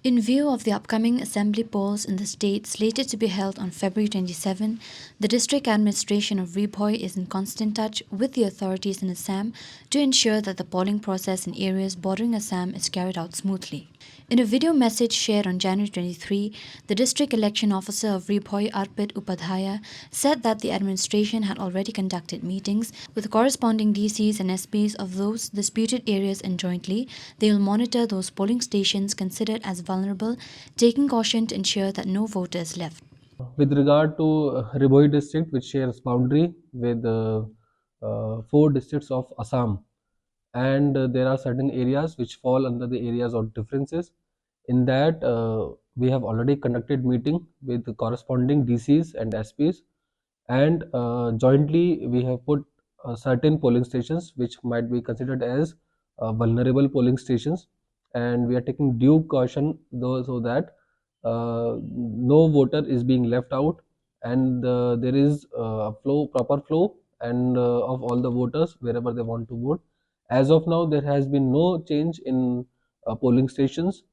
In view of the upcoming assembly polls in the state slated to be held on February 27, the district administration of Riphoi is in constant touch with the authorities in Assam to ensure that the polling process in areas bordering Assam is carried out smoothly. In a video message shared on January 23, the district election officer of Riphoi, Arpit Upadhyaya, said that the administration had already conducted meetings with corresponding DCs and SPs of those disputed areas, and jointly they will monitor those polling stations considered as vulnerable, taking caution to ensure that no voter is left. With regard to Riboi district, which shares boundary with four districts of Assam, and there are certain areas which fall under the areas of differences. In that, we have already conducted meeting with the corresponding DCs and SPs, and jointly we have put certain polling stations which might be considered as vulnerable polling stations, and we are taking due caution though so that no voter is being left out, and there is a proper flow and of all the voters wherever they want to vote. As of now, there has been no change in polling stations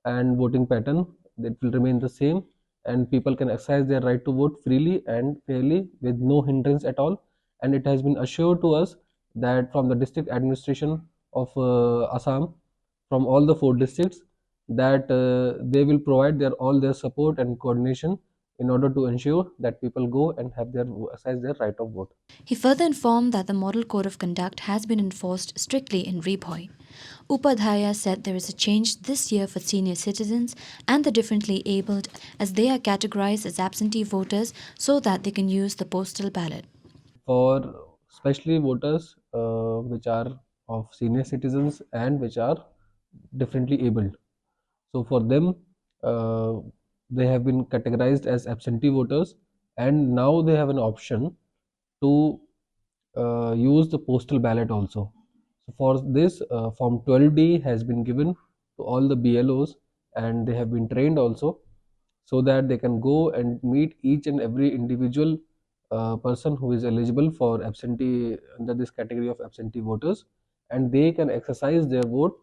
and voting pattern. It will remain the same, and people can exercise their right to vote freely and fairly with no hindrance at all. And it has been assured to us that from the district administration of Assam, from all the four districts, that they will provide all their support and coordination in order to ensure that people go and have their exercise their right of vote. He further informed that the model code of conduct has been enforced strictly in Riphoi. Upadhyaya said there is a change this year for senior citizens and the differently abled, as they are categorized as absentee voters so that they can use the postal ballot. For especially voters which are of senior citizens and which are differently abled. So for them, uh, they have been categorized as absentee voters, and now they have an option to use the postal ballot also. So for this, Form 12D has been given to all the BLOs, and they have been trained also so that they can go and meet each and every individual person who is eligible for absentee under this category of absentee voters, and they can exercise their vote,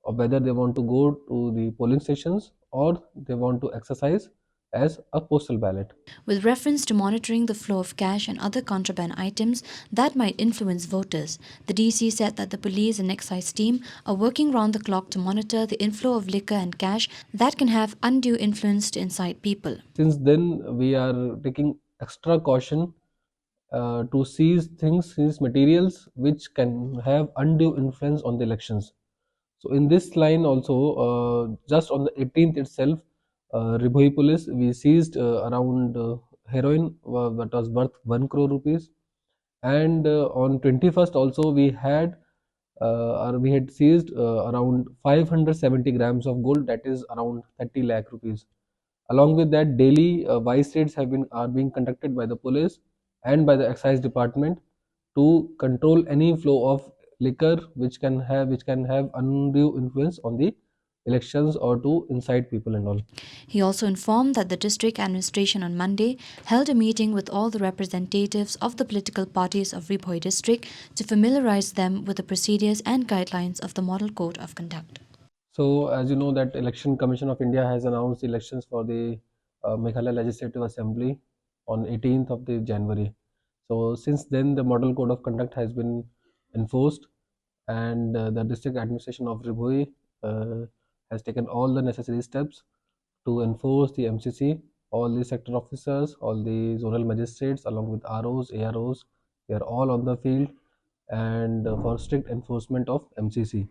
or whether they want to go to the polling stations or they want to exercise as a postal ballot. With reference to monitoring the flow of cash and other contraband items that might influence voters, the DC said that the police and excise team are working round the clock to monitor the inflow of liquor and cash that can have undue influence to incite people. Since then, we are taking extra caution to seize materials which can have undue influence on the elections. So in this line also, just on the 18th itself, Ribhoi police we seized around heroin that was worth 1 crore rupees, and on 21st also we had seized around 570 grams of gold, that is around 30 lakh rupees. Along with that, daily vice raids are being conducted by the police and by the excise department to control any flow of liquor which can have undue influence on the elections or to incite people and all. He also informed that the district administration on Monday held a meeting with all the representatives of the political parties of Riphoi district to familiarize them with the procedures and guidelines of the Model Code of Conduct. So, as you know, that Election Commission of India has announced elections for the Meghalaya Legislative Assembly on 18th of the January. So, since then, the Model Code of Conduct has been enforced, and the district administration of Ribhui uh, has taken all the necessary steps to enforce the MCC. All the sector officers, all the zonal magistrates, along with ROs, AROs, they are all on the field and for strict enforcement of MCC.